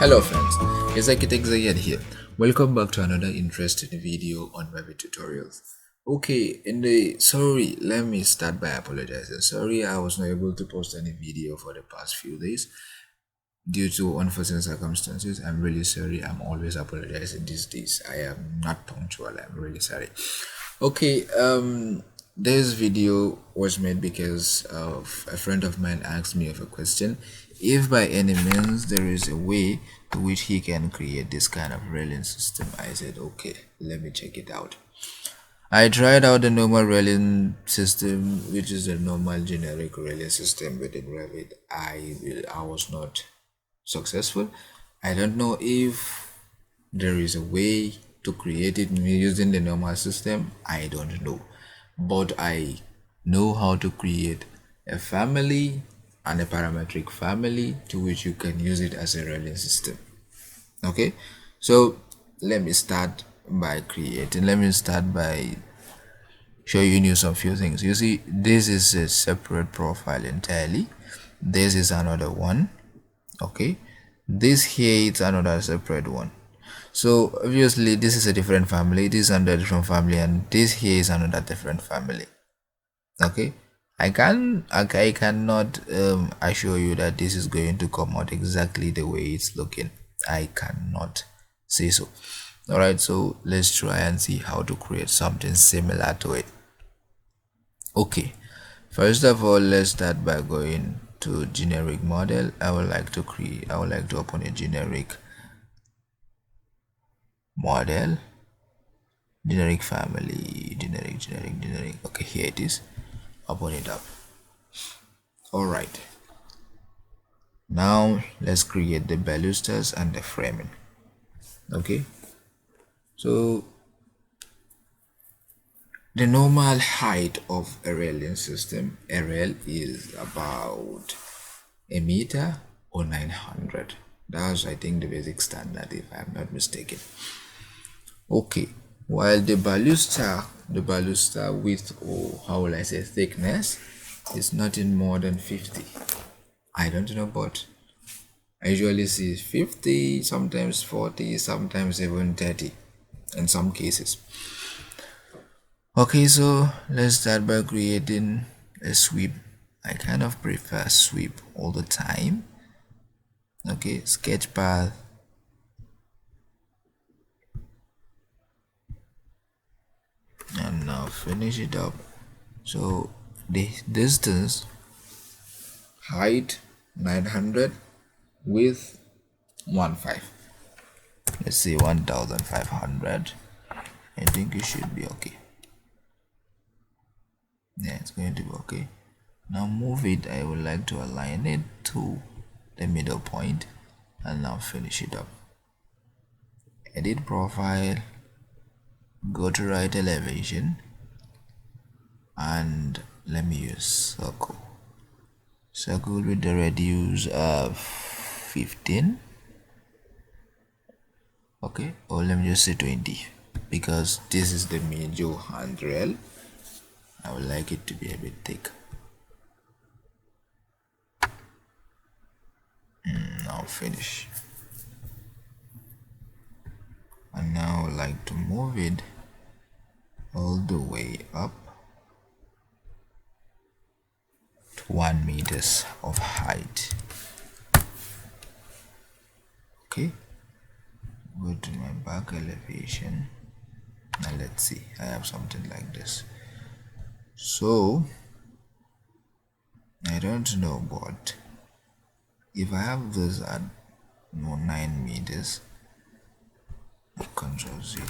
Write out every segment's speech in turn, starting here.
Hello friends, it's Architect Zayed here. Welcome back to another interesting video on REVIT tutorials. Okay, let me start by apologizing. Sorry I was not able to post any video for the past few days due to unforeseen circumstances. I'm really sorry. I'm always apologizing these days. I am not punctual. I'm really sorry. Okay, this video was made because of a friend of mine asked me of a question if by any means there is a way to which he can create this kind of railing system. I said okay, let me check it out. I tried out the normal railing system, which is a normal generic railing system within Revit. I was not successful. I don't know if there is a way to create it using the normal system. I don't know, but I know how to create a family and a parametric family to which you can use it as a railing system. Okay, so let me start by showing you some few things. You see, this is a separate profile entirely. This is another one. Okay, this here is another separate one. So obviously this is a different family, this is another different family, and this here is another different family. Okay, I cannot assure you that this is going to come out exactly the way it's looking. I cannot say so. All right, so let's try and see how to create something similar to it. Okay, first of all, let's start by going to generic model. I would like to open a generic model, generic family, generic. Okay, here it is. Open it up. All right, now let's create the balusters and the framing. Okay, so the normal height of a railing system, a rail, is about a meter or 900. That's, I think, the basic standard, if I'm not mistaken. Okay, while the baluster width, or how will I say thickness, is nothing more than 50. I don't know, but I usually see 50, sometimes 40, sometimes even 30 in some cases. Okay, so let's start by creating a sweep. I kind of prefer sweep all the time. Okay, sketch path, and now finish it up. So the distance, height 900, width 15. Let's say 1500. I think it should be okay. Yeah, it's going to be okay. Now move it. I would like to align it to the middle point, and now finish it up. Edit profile, go to right elevation, and let me use circle with the radius of 15. Okay, or let me just say 20, because this is the major handrail. I would like it to be a bit thick. Now finish. And now I would like to move it all the way up to 1 meters of height. Okay, go to my back elevation. Now let's see, I have something like this. So I don't know, but if I have this at 9 meters, Control Z,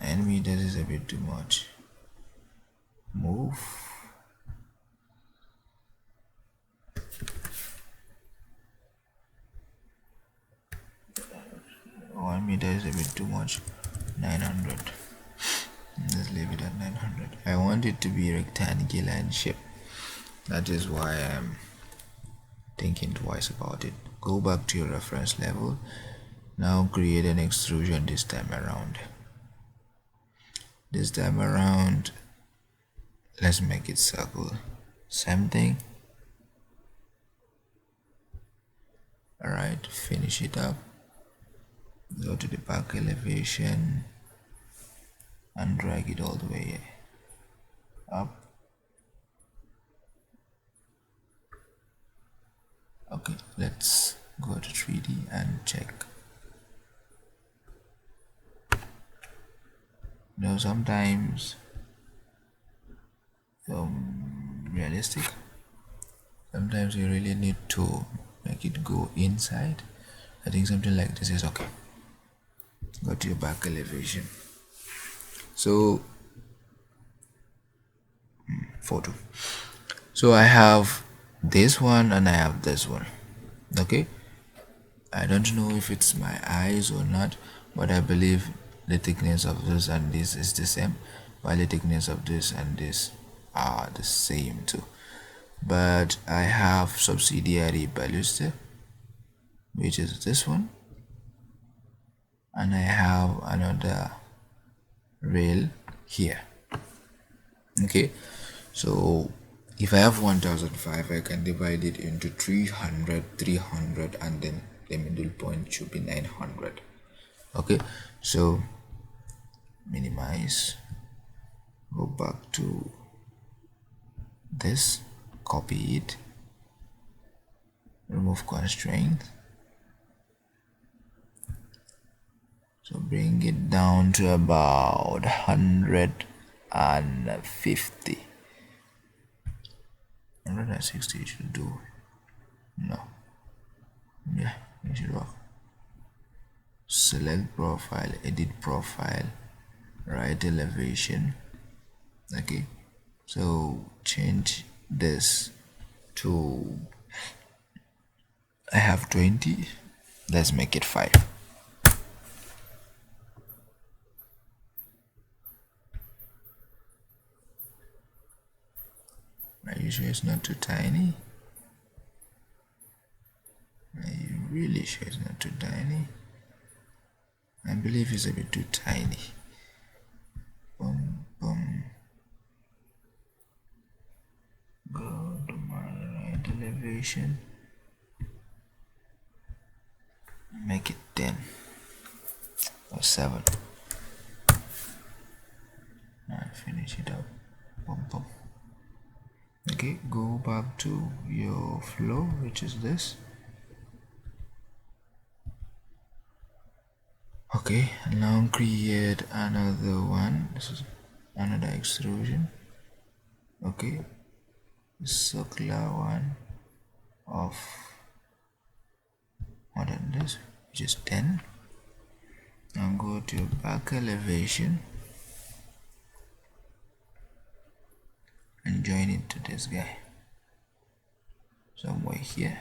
9 meters is a bit too much. Move. One meter is a bit too much. 900. Let's leave it at 900. I want it to be rectangular in shape. That is why I'm thinking twice about it. Go back to your reference level. Now create an extrusion this time around. This time around, let's make it circle. Same thing. Alright, right, finish it up, go to the back elevation and drag it all the way up. Okay, let's go to 3D and check. Now sometimes realistic, sometimes you really need to make it go inside. I think something like this is okay. Go to your back elevation. So photo. So I have this one and I have this one. Okay, I don't know if it's my eyes or not, but I believe the thickness of this and this is the same, while the thickness of this and this are the same too. But I have subsidiary baluster, which is this one, and I have another rail here. Okay, so if I have 1005, I can divide it into 300, 300, and then the middle point should be 900. Okay, so minimize, go back to this, copy it, remove constraint, so bring it down to about 150. 160 should do. No, yeah, it should work. Select profile, edit profile, right elevation. Okay, so change this to, I have 20, let's make it 5. Are you sure it's not too tiny? Are you really sure it's not too tiny? I believe it's a bit too tiny. Boom, boom. Go to my right elevation. Make it 10 or 7. And finish it up. Boom, boom. Okay, go back to your flow, which is this. Okay, now create another one. This is another extrusion. Okay, circular one of more than this, which is 10. Now go to your back elevation and join it to this guy somewhere here,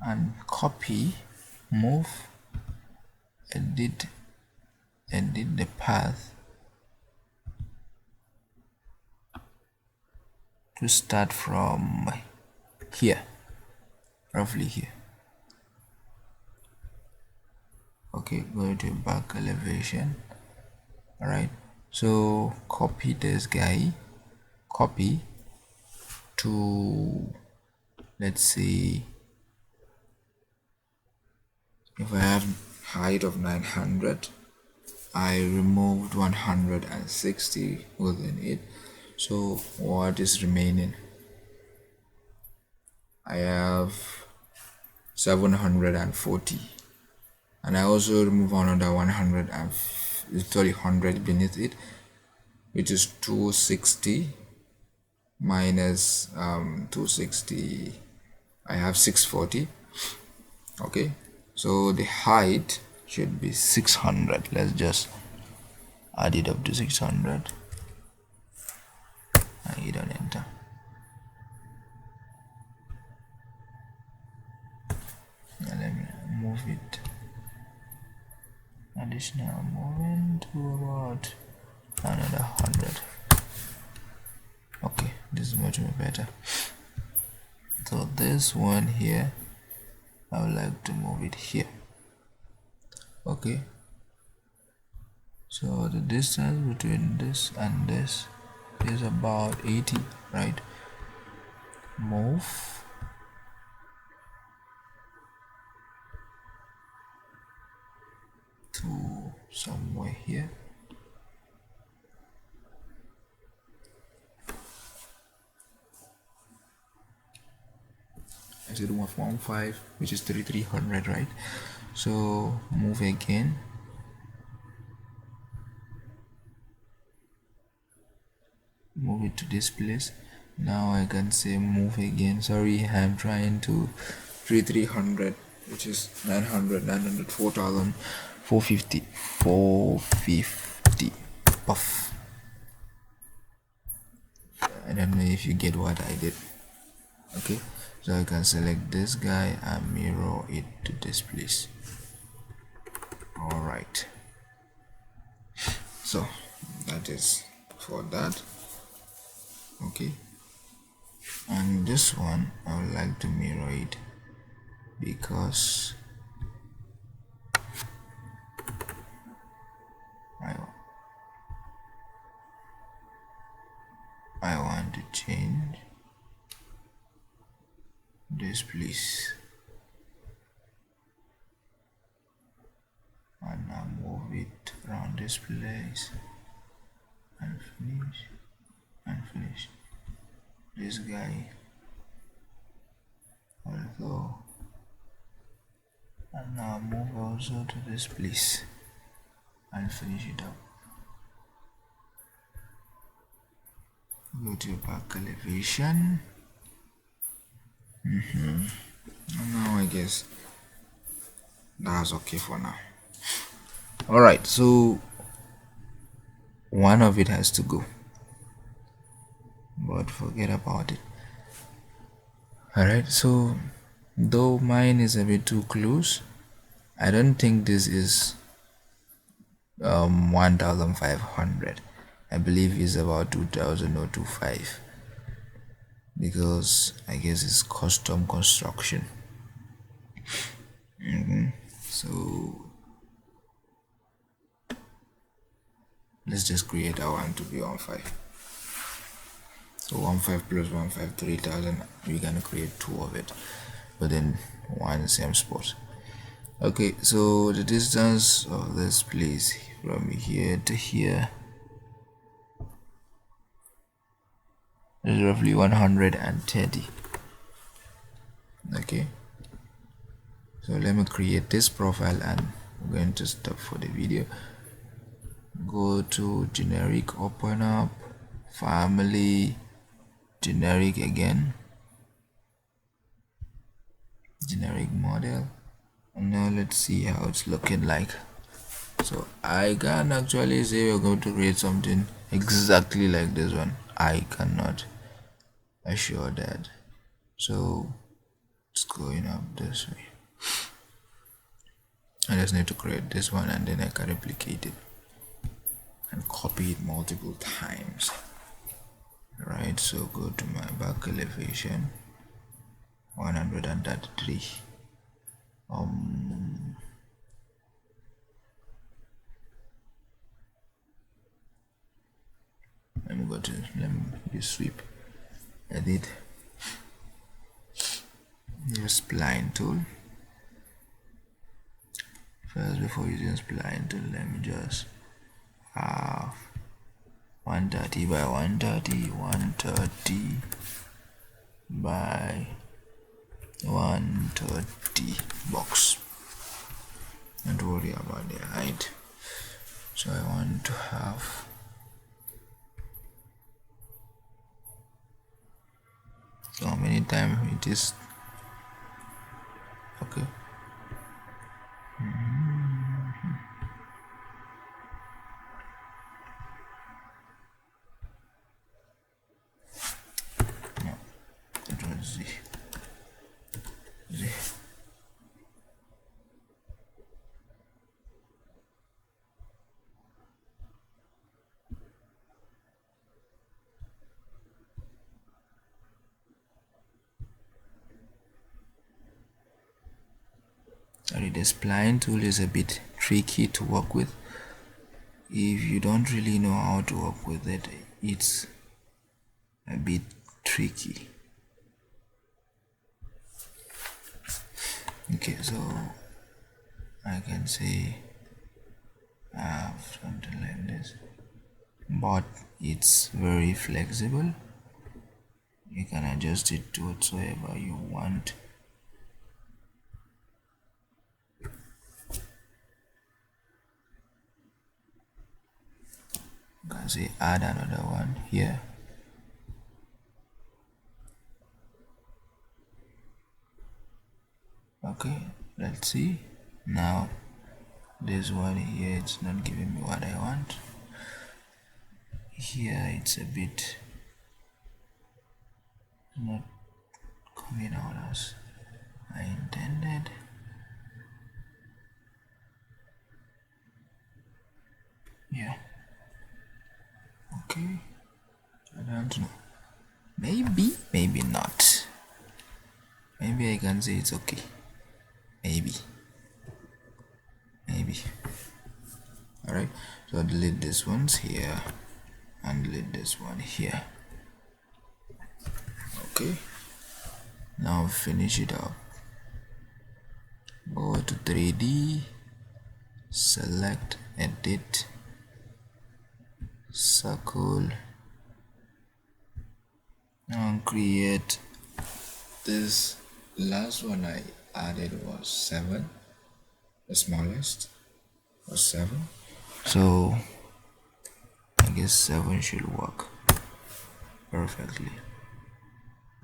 and copy, move, edit the path to start from here, roughly here. Okay, go to back elevation. All right, so copy this guy, copy to, let's see, if I have height of 900, I removed 160 within it. So what is remaining? I have 740, and I also remove another 100 beneath it, which is 260 minus 260. I have 640. Okay, so the height should be 600. Let's just add it up to 600 and hit on enter. Now let me move it, additional movement to about another 100. Okay, this is much more better. So this one here, I would like to move it here. Okay, so the distance between this and this is about 80, right? Move, somewhere here. I said 115, which is 3300, right? So move again. Move it to this place. Now I can say move again. Sorry, I'm trying to 3300, which is 900, 4,000, 450, 450. Puff. I don't know if you get what I did. Okay, so I can select this guy and mirror it to this place. All right, so that is for that. Okay, and this one I would like to mirror it because I want to change this place and now move it around this place and finish this guy also, and now move also to this place and finish it up. Go to back elevation. Now I guess that's okay for now. All right, so one of it has to go, but forget about it. All right, so though mine is a bit too close, I don't think this is 1500. I believe it's about 2000 or 25, because I guess it's custom construction. So let's just create our one to be 15. So 15 plus 15, 3000. We're gonna create two of it, but then one same spot. Okay, so the distance of this place from here to here is roughly 130. Okay, so let me create this profile and we're going to stop for the video. Go to generic, open up family, generic again, generic model, and now let's see how it's looking like. So I can actually say we're going to create something exactly like this one. I cannot assure that. So it's going up this way. I just need to create this one and then I can replicate it and copy it multiple times. Right, so go to my back elevation, 133. Let me use sweep, edit, use spline tool. First, before using spline tool, let me just have 130 by 130, 130 by 130 box. Don't worry about the height. So I want to have so many times it is okay. No, it was Z. Sorry, the spline tool is a bit tricky to work with. If you don't really know how to work with it, it's a bit tricky. Okay, so I can say I have something like this, but it's very flexible. You can adjust it to whatsoever you want. You can say add another one here. Okay, let's see. Now this one here, it's not giving me what I want. Here it's a bit not coming out as I intended. Yeah. Okay. I don't know. Maybe not. Maybe I can say it's okay. Maybe. Alright. So delete this ones here and delete this one here. Okay. Now finish it up. Go to 3D, select edit, circle, and create this. Last one I added was 7, the smallest was 7, so I guess 7 should work perfectly.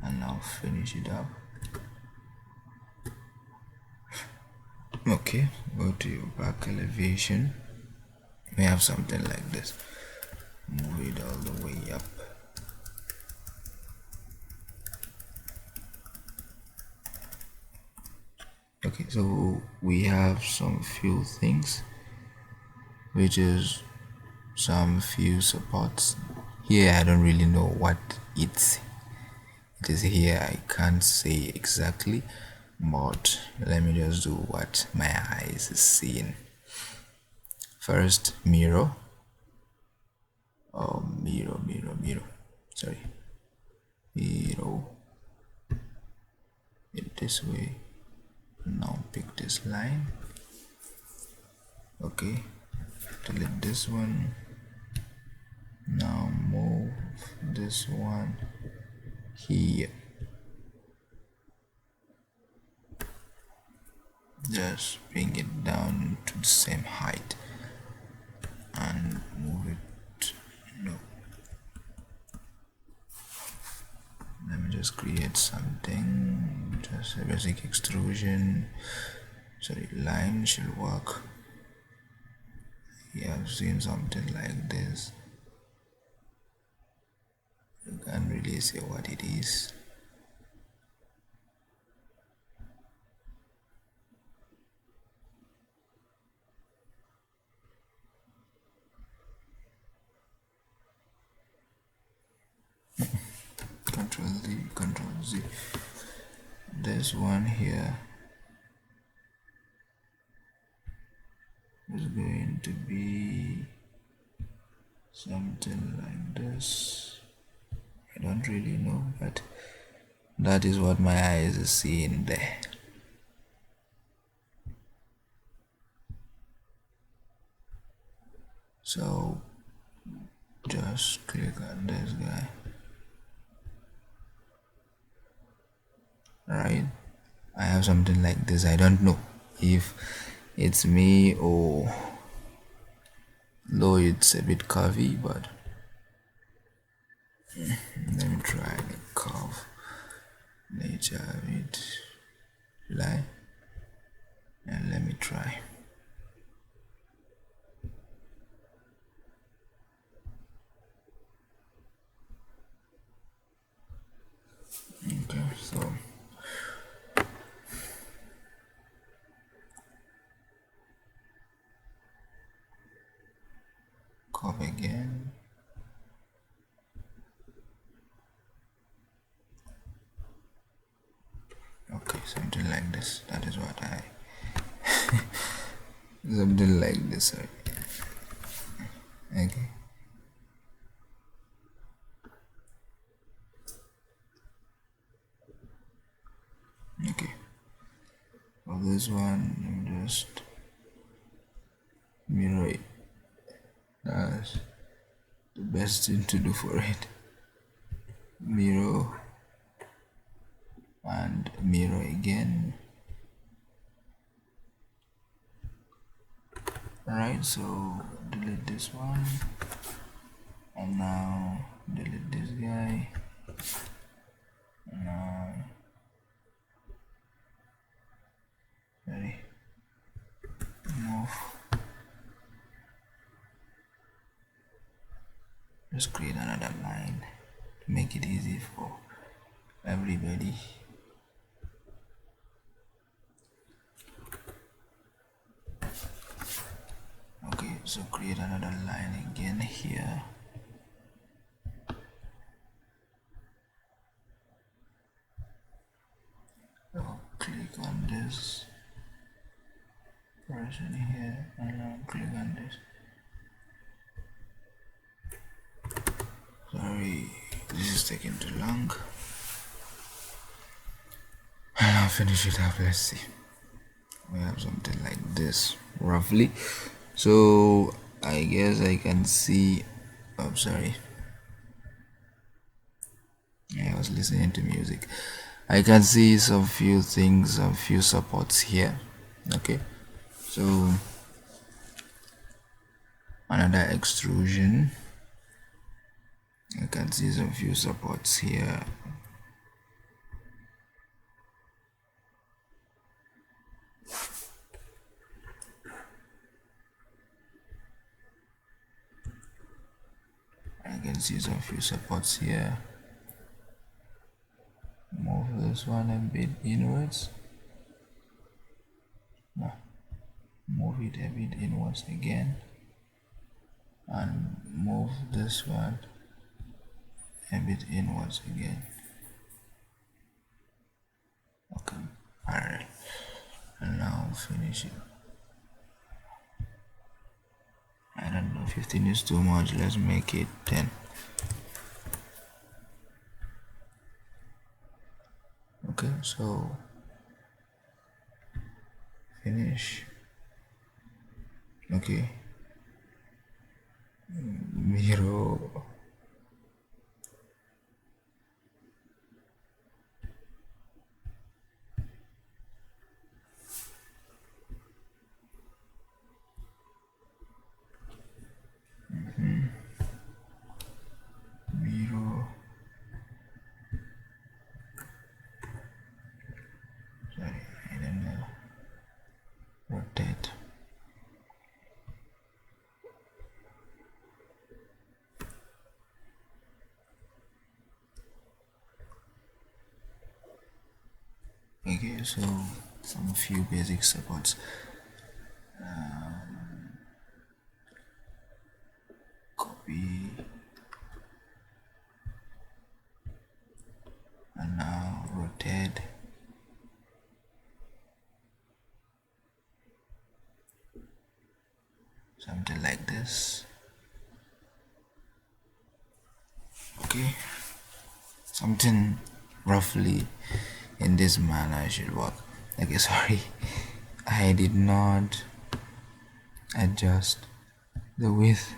And now finish it up. Okay, go to your back elevation. We have something like this. Move it all the way up. Okay, so we have some few things, which is some few supports. Here I don't really know what it is here. I can't say exactly, but let me just do what my eyes is seeing. First, mirror. Mirror. Sorry. Mirror. It this way. Now pick this line. Okay. Delete this one. Now move this one here. Just bring it down to the same height and move it. No. Let me just create something. Just a basic extrusion. Sorry, line should work. Yeah, I've seen something like this. You can't really say what it is. Control Z. This one here is going to be something like this. I don't really know, but that is what my eyes are seeing there. So just click on this guy. Right, I have something like this. I don't know if it's me or though it's a bit curvy, but let me try the curve nature of it. Line, and let me try. Okay, so curve again. Okay, something like this. That is what I something like this. Okay. Okay. For this one, I'm just mirror it just the best thing to do for it. Mirror and mirror again. Alright, so delete this one and now delete this guy and now move. Just create another line to make it easy for everybody. Okay, so create another line again here. So click on this person here and now click on this. Sorry, this is taking too long. And I'll finish it up. Let's see. We have something like this roughly. So I guess I can see. Oh, sorry. I was listening to music. I can see some few things, some few supports here. Okay, so another extrusion. I can see some few supports here. I can see some few supports here. Move this one a bit inwards. No. Move it a bit inwards again. And move this one a bit inwards again. Okay, alright. And now finish it. I don't know, 15 is too much. Let's make it 10. Okay, so finish. Okay, mirror. Mirror. Sorry, I don't know. Rotate. Okay, so some few basic supports. Copy. And now rotate. Something like this. Okay, something roughly in this manner should work. Okay, sorry, I did not adjust the width.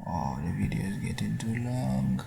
Oh, the video is getting too long.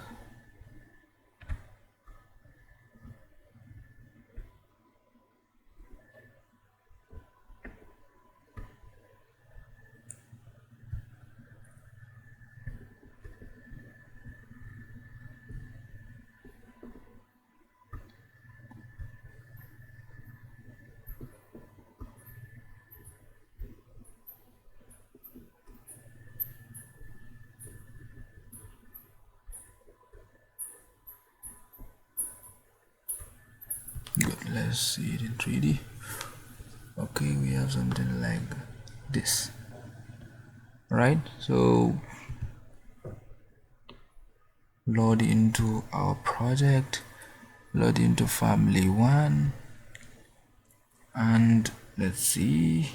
Good, let's see it in 3D. Okay, we have something like this, right? So load into our project, load into family 1, and let's see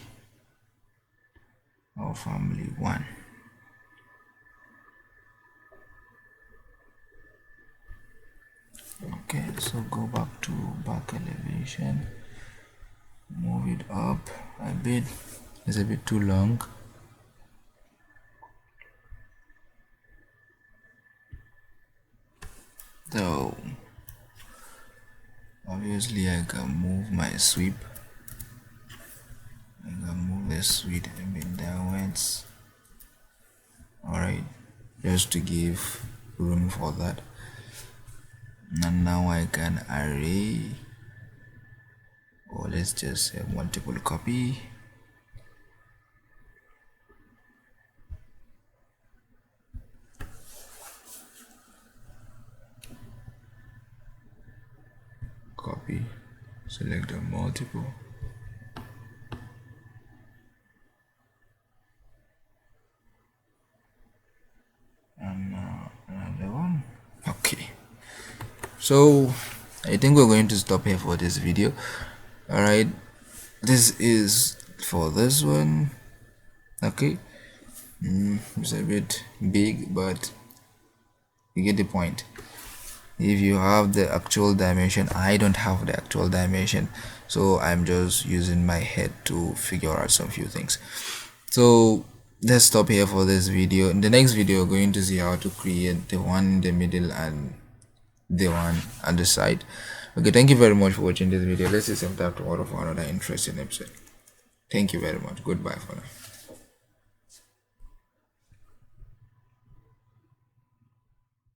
our family 1. Okay, so go back to back elevation, move it up a bit. It's a bit too long. So obviously I can move my sweep. I can move the sweep a bit downwards. Alright, just to give room for that. And now I can array, or let's just say multiple copy. Copy, select the multiple, and another one. Okay, so I think we're going to stop here for this video. All right, this is for this one. Okay, it's a bit big, but you get the point. If you have the actual dimension, I don't have the actual dimension, so I'm just using my head to figure out some few things. So let's stop here for this video. In the next video, we're going to see how to create the one in the middle and the one at the side. Okay, thank you very much for watching this video. Let's see some time tomorrow for another interesting episode. Thank you very much. Goodbye for now.